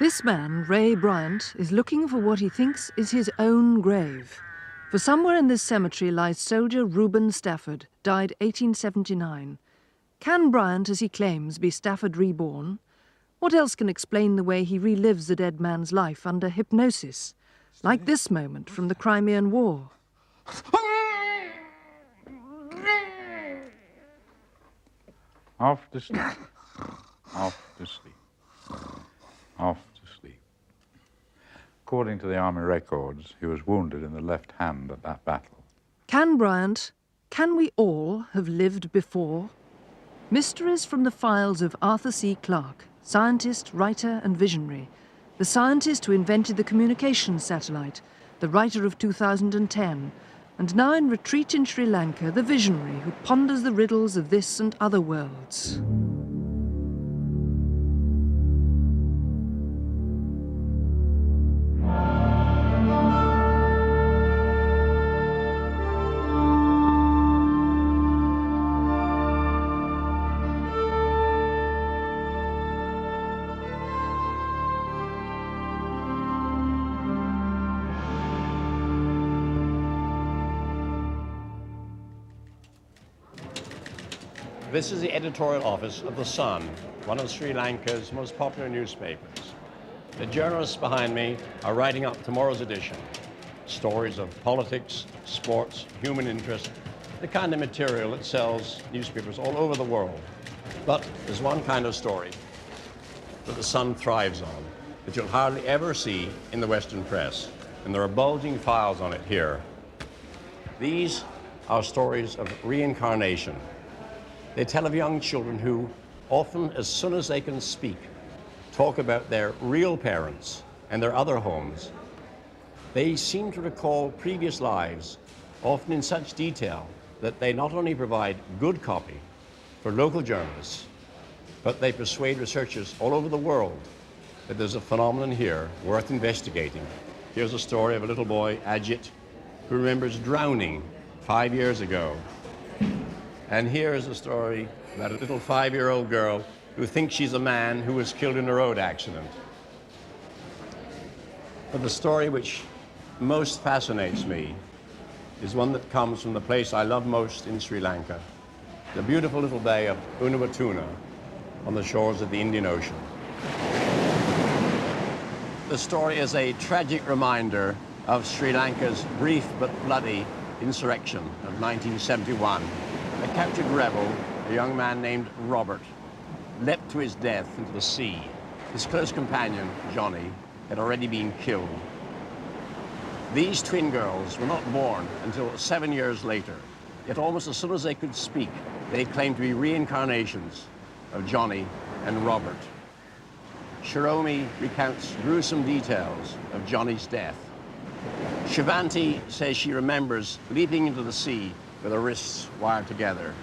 This man, Ray Bryant, is looking for what he thinks is his own grave. For somewhere in this cemetery lies soldier Reuben Stafford, died 1879. Can Bryant, as he claims, be Stafford reborn? What else can explain the way he relives the dead man's life under hypnosis? Like this moment from the Crimean War. Off to sleep. Off to sleep. Off to sleep. According to the Army records, he was wounded in the left hand at that battle. Can Bryant, can we all have lived before? Mysteries from the files of Arthur C. Clarke, scientist, writer and visionary. The scientist who invented the communications satellite, the writer of 2010, and now in retreat in Sri Lanka, the visionary who ponders the riddles of this and other worlds. This is the editorial office of The Sun, one of Sri Lanka's most popular newspapers. The journalists behind me are writing up tomorrow's edition. Stories of politics, sports, human interest, the kind of material that sells newspapers all over the world. But there's one kind of story that The Sun thrives on that you'll hardly ever see in the Western press, and there are bulging files on it here. These are stories of reincarnation. They tell of young children who, often as soon as they can speak, talk about their real parents and their other homes. They seem to recall previous lives, often in such detail that they not only provide good copy for local journalists, but they persuade researchers all over the world that there's a phenomenon here worth investigating. Here's a story of a little boy, Ajit, who remembers drowning 5 years ago. And here is a story about a little 5-year-old girl who thinks she's a man who was killed in a road accident. But the story which most fascinates me is one that comes from the place I love most in Sri Lanka, the beautiful little bay of Unawatuna on the shores of the Indian Ocean. The story is a tragic reminder of Sri Lanka's brief but bloody insurrection of 1971. A captured rebel, a young man named Robert, leapt to his death into the sea. His close companion, Johnny, had already been killed. These twin girls were not born until 7 years later, yet almost as soon as they could speak, they claimed to be reincarnations of Johnny and Robert. Shiromi recounts gruesome details of Johnny's death. Shivanti says she remembers leaping into the sea with her wrists wired together.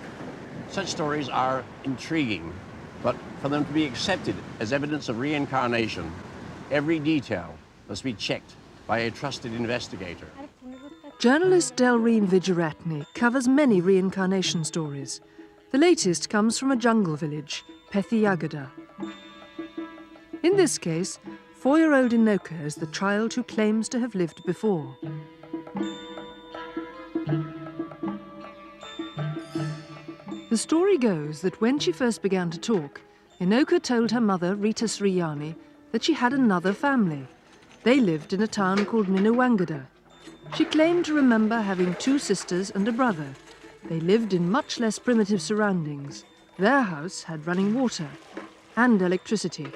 Such stories are intriguing, but for them to be accepted as evidence of reincarnation, every detail must be checked by a trusted investigator. Journalist Delreen Vijayaratne covers many reincarnation stories. The latest comes from a jungle village, Pethiyagada. In this case, 4-year-old Inoka is the child who claims to have lived before. The story goes that when she first began to talk, Inoka told her mother, Rita Sriyani, that she had another family. They lived in a town called Minawangada. She claimed to remember having 2 sisters and a brother. They lived in much less primitive surroundings. Their house had running water and electricity.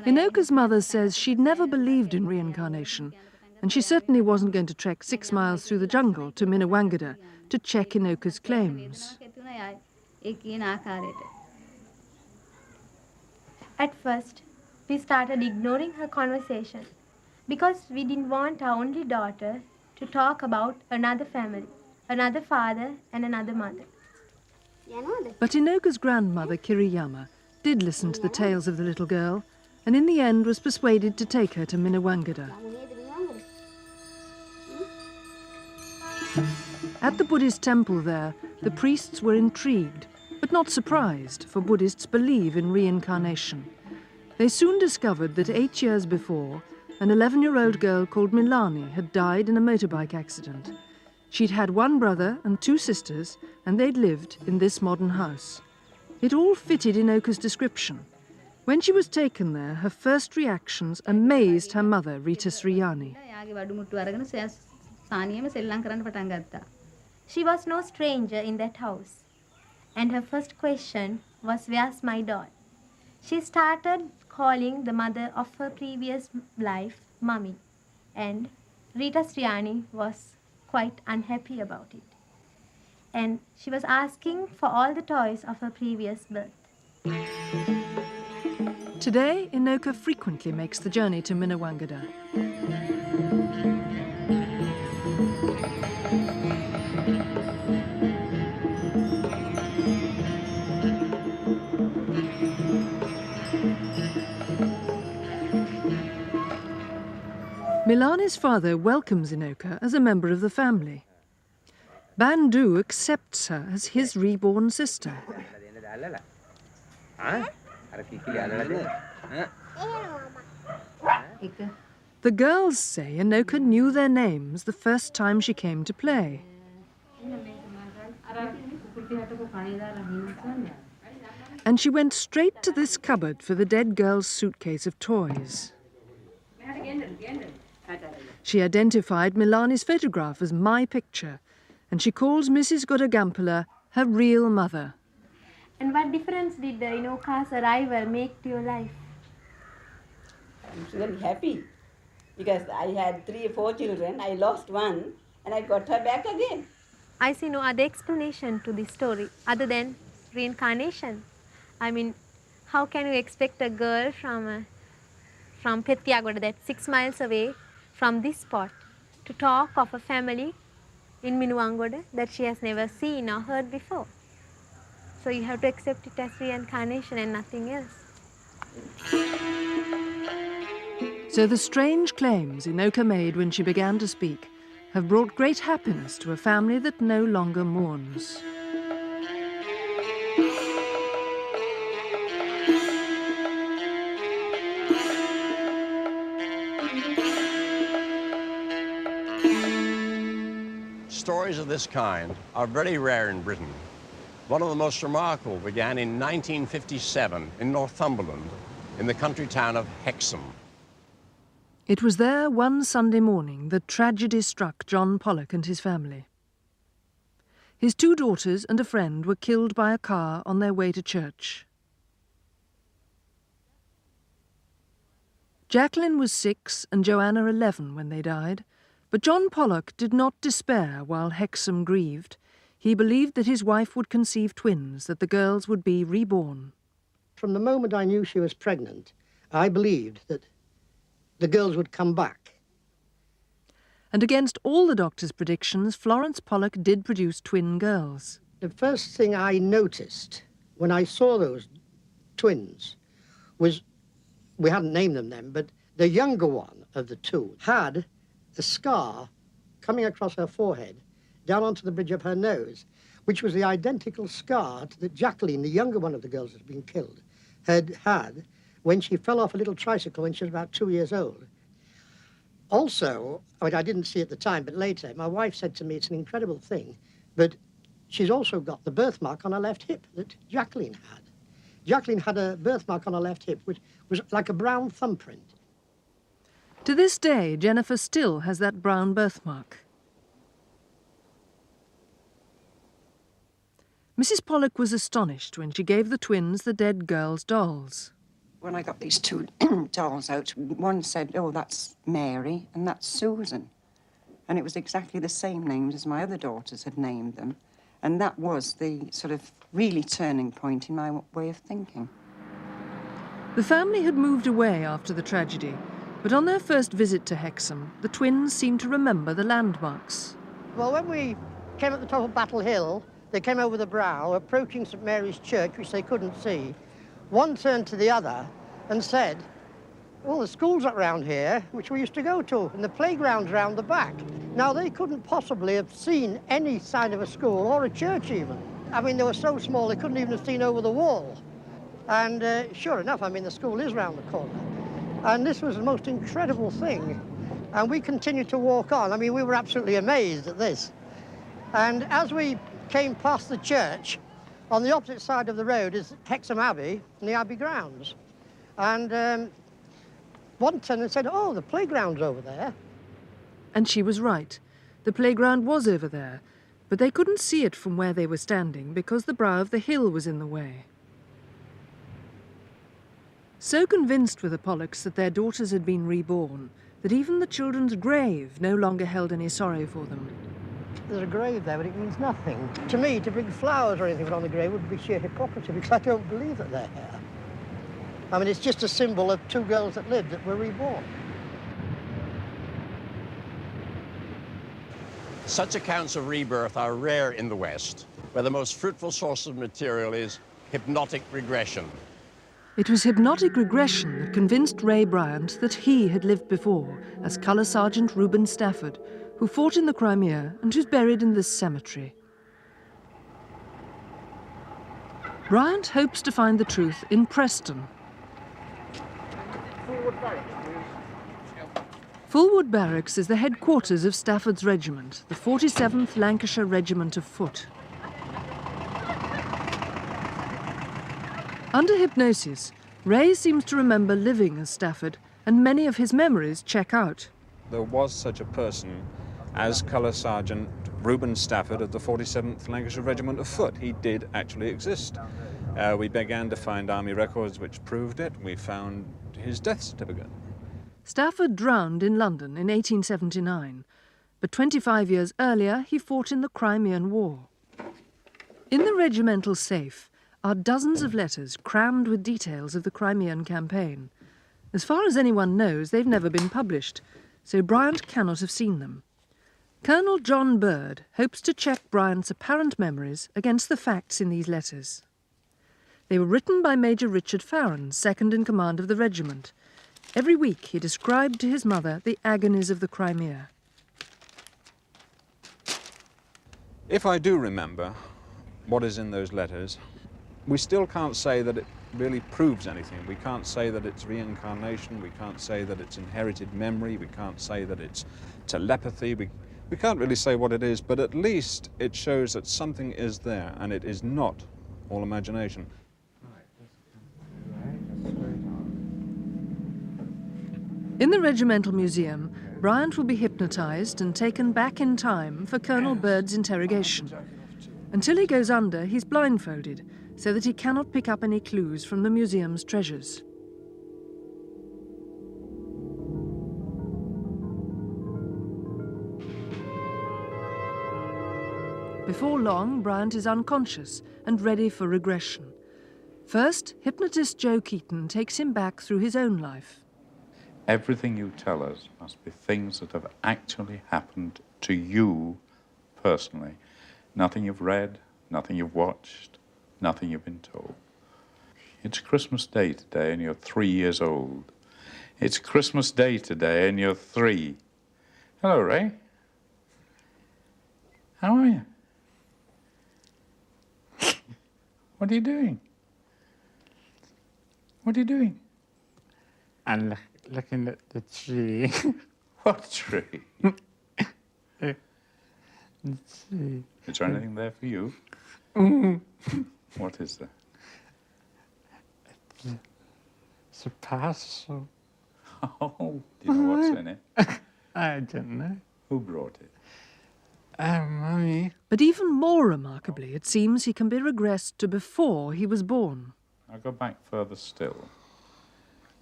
Inoka's mother says she'd never believed in reincarnation, and she certainly wasn't going to trek 6 miles through the jungle to Minawangada to check Inoka's claims. At first, we started ignoring her conversation because we didn't want our only daughter to talk about another family, another father and another mother. But Inoka's grandmother, Kiriyama, did listen to the tales of the little girl, and in the end was persuaded to take her to Minawangada. At the Buddhist temple there, the priests were intrigued. but not surprised, for Buddhists believe in reincarnation. They soon discovered that 8 years before, an 11-year-old girl called Milani had died in a motorbike accident. She'd had one brother and 2 sisters, and they'd lived in this modern house. It all fitted Inoka's description. When she was taken there, her first reactions amazed her mother, Rita Sriyani. She was no stranger in that house, and her first question was, "Where's my doll?" She started calling the mother of her previous life Mummy, and Rita Sriyani was quite unhappy about it. And she was asking for all the toys of her previous birth. Today, Inoka frequently makes the journey to Minawangada. Milani's father welcomes Inoka as a member of the family. Bandu accepts her as his reborn sister. The girls say Inoka knew their names the first time she came to play. And she went straight to this cupboard for the dead girl's suitcase of toys. She identified Milani's photograph as my picture, and she calls Mrs. Godagampala her real mother. And what difference did Inoka's arrival make to your life? I'm very happy because I had 3 or 4 children. I lost one and I got her back again. I see no other explanation to this story other than reincarnation. I mean, how can you expect a girl from Pettiagoda, that's 6 miles away from this spot, to talk of a family in Minuwangoda that she has never seen or heard before? So you have to accept it as reincarnation and nothing else. So the strange claims Inoka made when she began to speak have brought great happiness to a family that no longer mourns. Stories of this kind are very rare in Britain. One of the most remarkable began in 1957 in Northumberland, in the country town of Hexham. It was there one Sunday morning that tragedy struck John Pollock and his family. His 2 daughters and a friend were killed by a car on their way to church. Jacqueline was 6 and Joanna 11 when they died, but John Pollock did not despair while Hexham grieved. He believed that his wife would conceive twins, that the girls would be reborn. From the moment I knew she was pregnant, I believed that the girls would come back. And against all the doctor's predictions, Florence Pollock did produce twin girls. The first thing I noticed when I saw those twins was, we hadn't named them then, but the younger one of the 2 had a scar coming across her forehead down onto the bridge of her nose, which was the identical scar that Jacqueline, the younger one of the girls that had been killed, had had when she fell off a little tricycle when she was about 2 years old. Also, I mean, I didn't see it at the time, but later, my wife said to me, it's an incredible thing, but she's also got the birthmark on her left hip that Jacqueline had. Jacqueline had a birthmark on her left hip, which was like a brown thumbprint. To this day, Jennifer still has that brown birthmark. Mrs. Pollock was astonished when she gave the twins the dead girls' dolls. When I got these 2 dolls out, one said, "Oh, that's Mary and that's Susan." And it was exactly the same names as my other daughters had named them. And that was the sort of really turning point in my way of thinking. The family had moved away after the tragedy, but on their first visit to Hexham, the twins seemed to remember the landmarks. Well, when we came at the top of Battle Hill, they came over the brow, approaching St. Mary's Church, which they couldn't see. One turned to the other and said, "Well, the school's up round here, which we used to go to, and the playground's round the back." Now, they couldn't possibly have seen any sign of a school or a church even. I mean, they were so small they couldn't even have seen over the wall. And sure enough, I mean, the school is round the corner. And this was the most incredible thing. And we continued to walk on. I mean, we were absolutely amazed at this. And as we came past the church, on the opposite side of the road is Hexham Abbey and the Abbey grounds. And one tenant said, oh, the playground's over there. And she was right. The playground was over there, but they couldn't see it from where they were standing because the brow of the hill was in the way. So convinced were the Pollocks that their daughters had been reborn that even the children's grave no longer held any sorrow for them. There's a grave there, but it means nothing. To me, to bring flowers or anything on the grave would be sheer hypocrisy because I don't believe that they're here. I mean, it's just a symbol of two girls that lived that were reborn. Such accounts of rebirth are rare in the West, where the most fruitful source of material is hypnotic regression. It was hypnotic regression that convinced Ray Bryant that he had lived before as Colour Sergeant Reuben Stafford, who fought in the Crimea and who's buried in this cemetery. Bryant hopes to find the truth in Preston. Fulwood Barracks is the headquarters of Stafford's regiment, the 47th Lancashire Regiment of Foot. Under hypnosis, Ray seems to remember living as Stafford, and many of his memories check out. There was such a person as Colour Sergeant Reuben Stafford of the 47th Lancashire Regiment of Foot. He did actually exist. We began to find army records which proved it. We found his death certificate. Stafford drowned in London in 1879, but 25 years earlier he fought in the Crimean War. In the regimental safe are dozens of letters crammed with details of the Crimean campaign. As far as anyone knows, they've never been published, so Bryant cannot have seen them. Colonel John Bird hopes to check Bryant's apparent memories against the facts in these letters. They were written by Major Richard Farron, second in command of the regiment. Every week he described to his mother the agonies of the Crimea. If I do remember what is in those letters, we still can't say that it really proves anything. We can't say that it's reincarnation. We can't say that it's inherited memory. We can't say that it's telepathy. We can't really say what it is, but at least it shows that something is there and it is not all imagination. In the regimental museum, Bryant will be hypnotized and taken back in time for Colonel Bird's interrogation. Until he goes under, he's blindfolded, so that he cannot pick up any clues from the museum's treasures. Before long, Bryant is unconscious and ready for regression. First, hypnotist Joe Keaton takes him back through his own life. Everything you tell us must be things that have actually happened to you personally. Nothing you've read, nothing you've watched, nothing you've been told. It's Christmas Day today and you're 3 years old. It's Christmas Day today and you're 3. Hello, Ray. How are you? What are you doing? What are you doing? I'm looking at the tree. What tree? The tree. Is there anything there for you? What is there? It's a parcel. Oh, do you know what's in it? I don't know. Who brought it? Mummy. But even more remarkably, it seems he can be regressed to before he was born. I'll go back further still.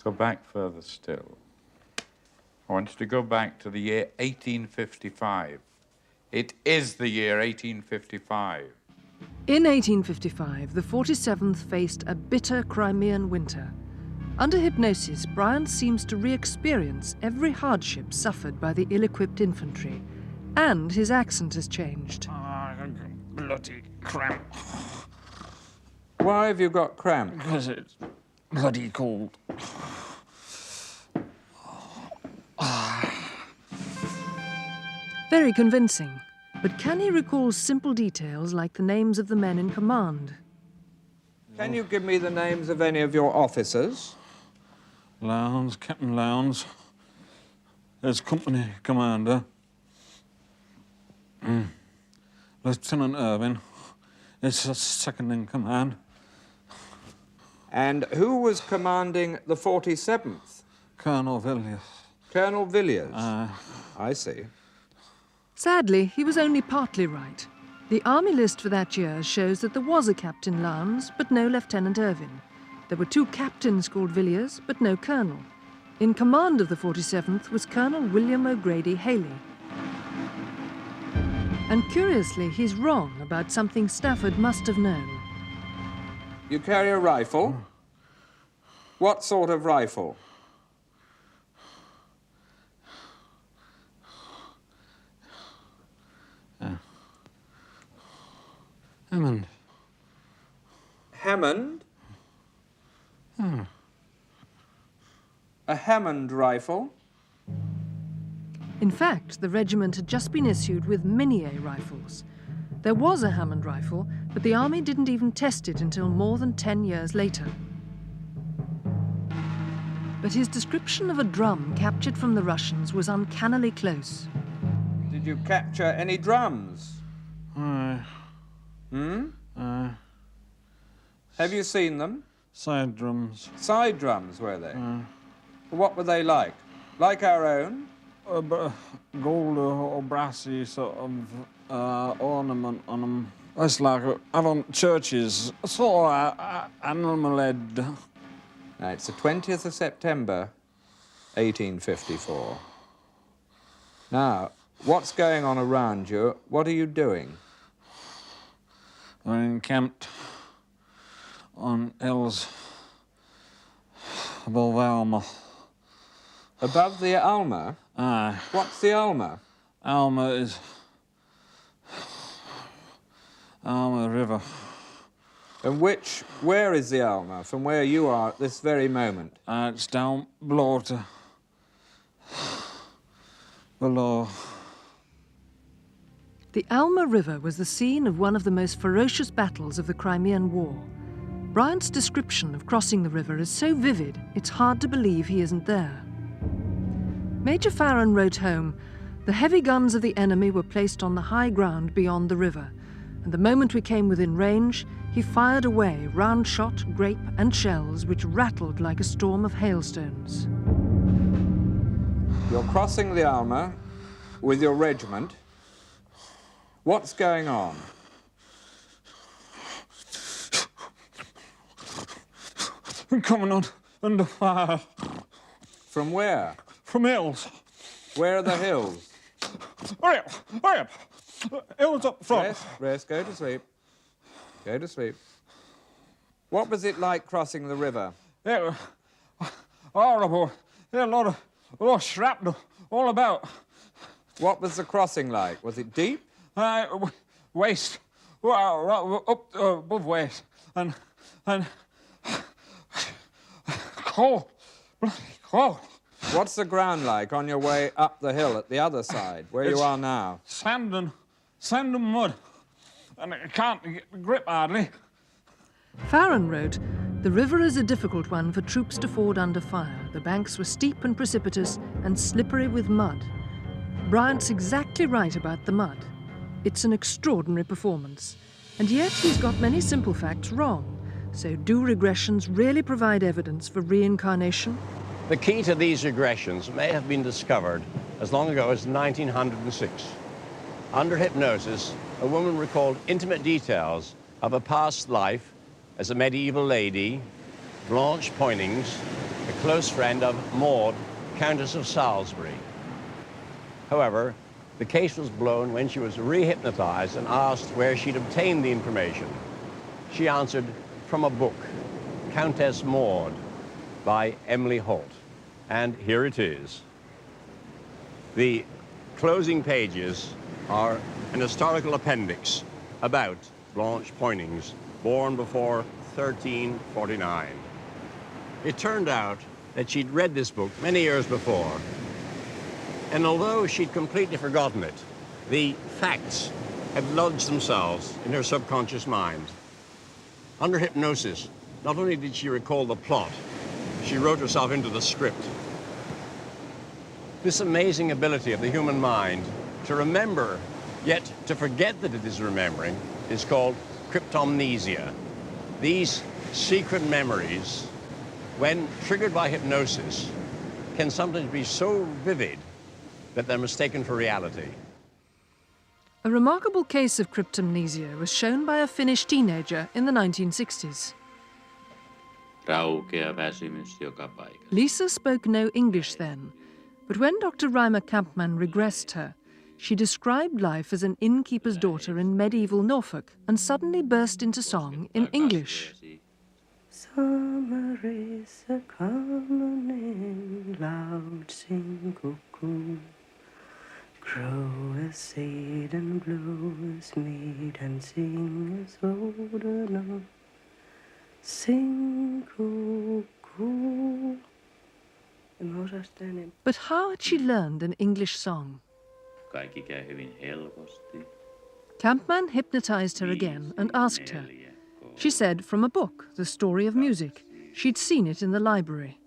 Go back further still. I want you to go back to the year 1855. It is the year 1855. In 1855, the 47th faced a bitter Crimean winter. Under hypnosis, Bryant seems to re-experience every hardship suffered by the ill-equipped infantry, and his accent has changed. Bloody cramp. Why have you got cramp? Because it's bloody cold. Very convincing. But can he recall simple details like the names of the men in command? Can you give me the names of any of your officers? Lowndes, Captain Lowndes. There's company commander. Lieutenant Irving. It's the second in command. And who was commanding the 47th? Colonel Villiers. Colonel Villiers? I see. Sadly, he was only partly right. The army list for that year shows that there was a Captain Lowndes, but no Lieutenant Irving. There were 2 captains called Villiers, but no colonel. In command of the 47th was Colonel William O'Grady Haley. And curiously, he's wrong about something Stafford must have known. You carry a rifle? What sort of rifle? Hammond. Hammond? A Hammond rifle? In fact, the regiment had just been issued with Minié rifles. There was a Hammond rifle, but the army didn't even test it until more than 10 years later. But his description of a drum captured from the Russians was uncannily close. Did you capture any drums? Aye. Have you seen them? Side drums. Side drums, were they? What were they like? Like our own? Gold or brassy sort of ornament on them. It's like having churches, sort of animal head. Now, it's the 20th of September, 1854. Now, what's going on around you? What are you doing? We're encamped on hills above Alma. Above the Alma? Aye. What's the Alma? Alma is Alma River. And where is the Alma from where you are at this very moment? It's down below to below. The Alma River was the scene of one of the most ferocious battles of the Crimean War. Bryant's description of crossing the river is so vivid, it's hard to believe he isn't there. Major Farron wrote home, "The heavy guns of the enemy were placed on the high ground beyond the river, and the moment we came within range, he fired away round shot, grape, and shells which rattled like a storm of hailstones." You're crossing the Alma with your regiment. What's going on? We're coming on under fire. From where? From hills. Where are the hills? Hurry up! Hurry up! Hills up front. Rest, go to sleep. Go to sleep. What was it like crossing the river? It was horrible. There a lot of shrapnel all about. What was the crossing like? Was it deep? Waist. Well, up above waist. And cold. Bloody cold. What's the ground like on your way up the hill at the other side, where you are now? Sand and mud. And I can't get the grip hardly. Farron wrote, "The river is a difficult one for troops to ford under fire. The banks were steep and precipitous and slippery with mud." Bryant's exactly right about the mud. It's an extraordinary performance. And yet he's got many simple facts wrong. So do regressions really provide evidence for reincarnation? The key to these regressions may have been discovered as long ago as 1906. Under hypnosis, a woman recalled intimate details of a past life as a medieval lady, Blanche Poynings, a close friend of Maud, Countess of Salisbury. However, the case was blown when she was re-hypnotized and asked where she'd obtained the information. She answered, from a book, Countess Maud, by Emily Holt. And here it is. The closing pages are an historical appendix about Blanche Poynings, born before 1349. It turned out that she'd read this book many years before, and although she'd completely forgotten it, the facts had lodged themselves in her subconscious mind. Under hypnosis, not only did she recall the plot, she wrote herself into the script. This amazing ability of the human mind to remember, yet to forget that it is remembering, is called cryptomnesia. These secret memories, when triggered by hypnosis, can sometimes be so vivid that they're mistaken for reality. A remarkable case of cryptomnesia was shown by a Finnish teenager in the 1960s. Raukea väsymys joka paikassa. Lisa spoke no English then, but when Dr. Reimer Kampmann regressed her, she described life as an innkeeper's daughter in medieval Norfolk and suddenly burst into song in English. Summer is a coming, loud sing cuckoo. Grow as seed and blow as mead and sing as old enough. Sing cuckoo. But how had she learned an English song? Kaikki käy hyvin helposti. Kampmann hypnotized her again and asked her. She said from a book, The Story of Music. She'd seen it in the library.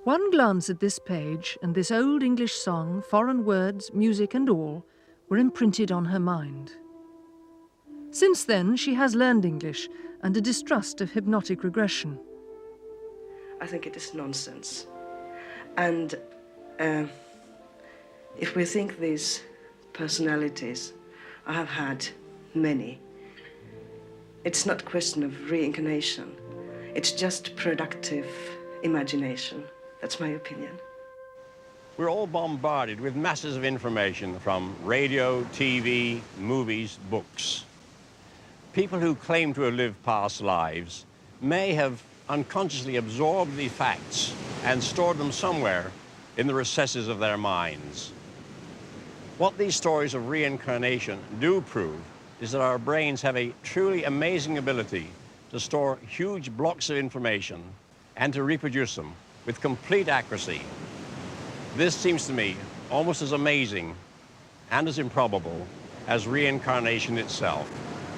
One glance at this page and this old English song, foreign words, music and all, were imprinted on her mind. Since then, she has learned English and a distrust of hypnotic regression. I think it is nonsense. And if we think these personalities, I have had many, it's not a question of reincarnation. It's just productive imagination. That's my opinion. We're all bombarded with masses of information from radio, TV, movies, books. People who claim to have lived past lives may have unconsciously absorbed the facts and stored them somewhere in the recesses of their minds. What these stories of reincarnation do prove is that our brains have a truly amazing ability to store huge blocks of information and to reproduce them with complete accuracy. This seems to me almost as amazing and as improbable as reincarnation itself.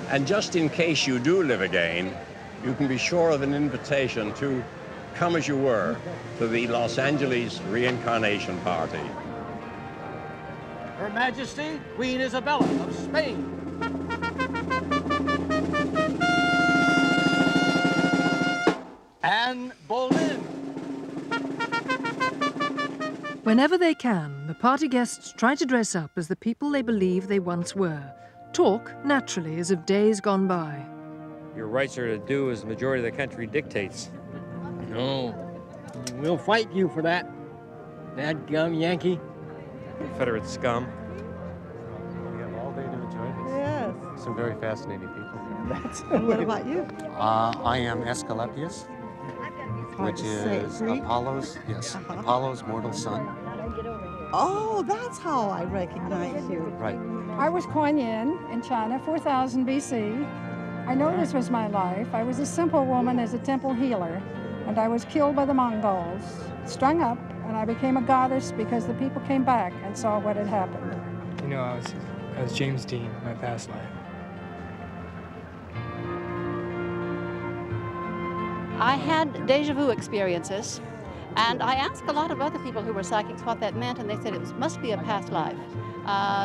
And just in case you do live again, you can be sure of an invitation to come as you were to the Los Angeles reincarnation party. Her Majesty, Queen Isabella of Spain. Anne Boleyn. Whenever they can, the party guests try to dress up as the people they believe they once were, talk naturally as of days gone by. Your rights are to do as the majority of the country dictates. No, we'll fight you for that, dadgum Yankee. Confederate scum. We have all day to enjoy this. Yes. Some very fascinating people here. And what about you? I am Asclepius, which is Apollo's, Apollo's mortal son. Oh, that's how I recognize you. Right. I was Kuan Yin in China, 4000 BC. I know this was my life. I was a simple woman as a temple healer, and I was killed by the Mongols, strung up, and I became a goddess because the people came back and saw what had happened. You know, I was James Dean, my past life. I had deja vu experiences, and I asked a lot of other people who were psychics what that meant, and they said it must be a past life.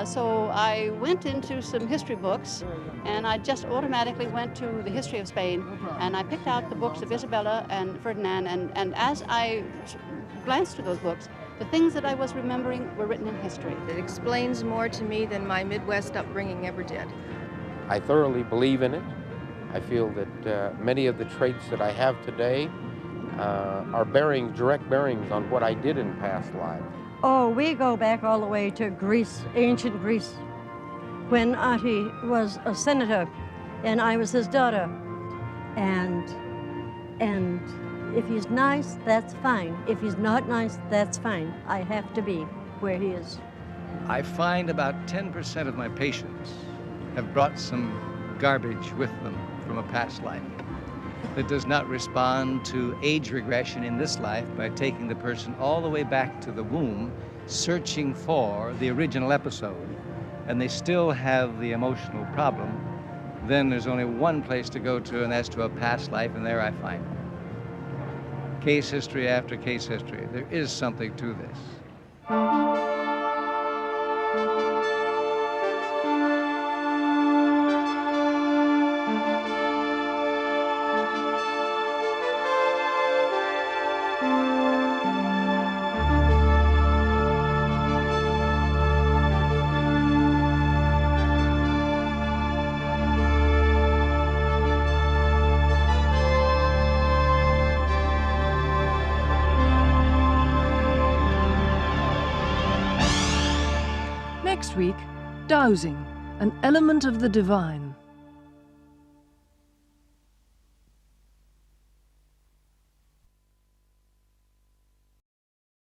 So I went into some history books, and I just automatically went to the history of Spain, and I picked out the books of Isabella and Ferdinand, and as I glanced through those books, the things that I was remembering were written in history. It explains more to me than my Midwest upbringing ever did. I thoroughly believe in it. I feel that many of the traits that I have today are direct bearings on what I did in past lives. Oh, we go back all the way to Greece, ancient Greece, when Ati was a senator and I was his daughter. And if he's nice, that's fine. If he's not nice, that's fine. I have to be where he is. I find about 10% of my patients have brought some garbage with them from a past life. that does not respond to age regression in this life by taking the person all the way back to the womb, searching for the original episode, and they still have the emotional problem, then there's only one place to go to, and that's to a past life, and there I find it. Case history after case history. There is something to this. Next week, dowsing, an element of the divine.